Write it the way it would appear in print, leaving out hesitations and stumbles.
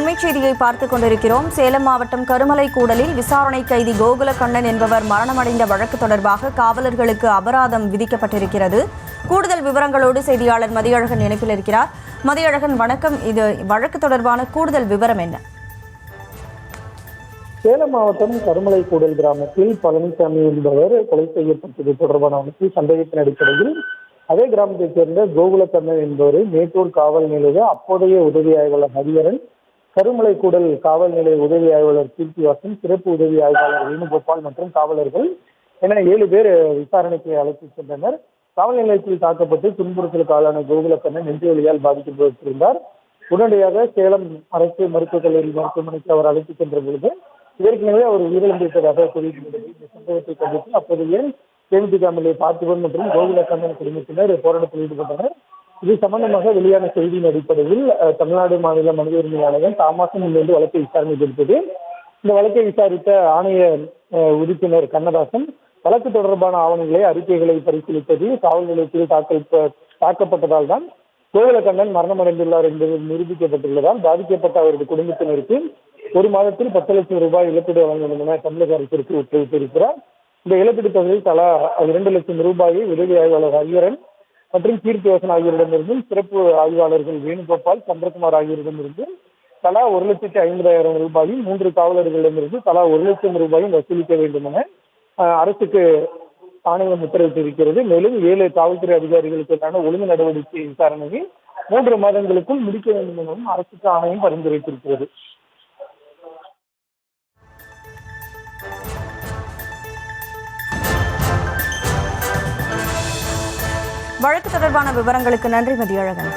அண்மைச் செய்தியை பார்த்துக் கொண்டிருக்கிறோம். சேலம் மாவட்டம் கருமலை கூடலில் விசாரணை கைதி கோகுலக்கண்ணன் என்பவர் மரணமடைந்த வழக்கு தொடர்பாக காவலர்களுக்கு அபராதம் விதிக்கப்பட்டிருக்கிறது. கூடுதல் விவரங்களோடு செய்தியாளர் மதியழகன் இணைப்பில் இருக்கிறார். மதியழகன், வணக்கம். இது வழக்கு தொடர்பான கூடுதல் விவரம் என்ன? சேலம் மாவட்டம் கருமலை கூடல் கிராமத்தில் பழனிசாமி என்பவர் கொலை செய்யப்பட்டது தொடர்பான சந்தேகத்தின் அடிப்படையில் அதே கிராமத்தைச் சேர்ந்த கோகுலக்கண்ணன் என்பவரை மேட்டூர் காவல் நிலைய அப்போதைய உதவி ஆய்வாளர் ஹரிஹரன், கருமலை கூடல் காவல் நிலைய உதவி ஆய்வாளர் கீர்த்திவாசன், சிறப்பு உதவி ஆய்வாளர் வேணுகோபால் மற்றும் காவலர்கள் என 7 பேர் விசாரணைக்கு அழைத்துச் சென்றனர். காவல் நிலையத்தில் தாக்கப்பட்டு துன்புறுத்தலுக்கு ஆளான கோகுலக்கண்ணன் நெஞ்சுவலியால் பாதிக்கப்பட்டிருந்தார். உடனடியாக சேலம் அரசு மருத்துவக் கல்லூரி மருத்துவமனைக்கு அவர் அழைத்துச் சென்ற பொழுது ஏற்கனவே அவர் உயிரிழந்திருப்பதாக தெரிவிக்கின்றது. இந்த சம்பவத்தை கண்டித்து அப்போது ஏன் தேமுதிக பார்த்திபன் மற்றும் கோகுலக்கண்ணன் குடும்பத்தினர் போராட்டத்தில் ஈடுபட்டனர். இது சம்பந்தமாக வெளியான செய்தியின் அடிப்படையில் தமிழ்நாடு மாநில மனித உரிமை ஆணையம் தாமாசம் முன்னின்று வழக்கை விசாரணை எடுத்தது. இந்த வழக்கை விசாரித்த ஆணைய உறுப்பினர் கண்ணதாசன் வழக்கு தொடர்பான ஆவணங்களை, அறிக்கைகளை பரிசீலித்தது காவல் நிலையத்தில் தாக்கப்பட்டதால் தான் கோகுலக்கண்ணன் மரணமடைந்துள்ளார் என்பது நிரூபிக்கப்பட்டுள்ளதால் பாதிக்கப்பட்ட அவரது குடும்பத்தினருக்கு 1 மாதத்தில் 10 லட்சம் ரூபாய் இழப்பீடு வழங்க வேண்டும் என தமிழக அரசிற்கு உத்தரவிட்டிருக்கிறார். இந்த இழப்பீடு தொகையில் தலா 2 லட்சம் ரூபாயை உதவி ஆய்வாளர் ஹரிஹரன் மற்றும் கீர்த்திவாசன் ஆகியோரிடமிருந்தும், சிறப்பு ஆய்வாளர்கள் வேணுகோபால், சந்திரகுமார் ஆகியோரிடமிருந்து தலா 1,50,000 ரூபாயும், 3 காவலர்களிடமிருந்து தலா 1 லட்சம் ரூபாயும் வசூலிக்க வேண்டும் என அரசுக்கு ஆணையம் உத்தரவிட்டிருக்கிறது. மேலும் 7 காவல்துறை அதிகாரிகளுக்கான ஒழுங்கு நடவடிக்கை விசாரணையை 3 மாதங்களுக்குள் முடிக்க வேண்டும் எனவும் அரசுக்கு ஆணையம் பரிந்துரைத்திருக்கிறது. வழக்கு தொடர்பான விவரங்களுக்கு நன்றி மதியழகன்.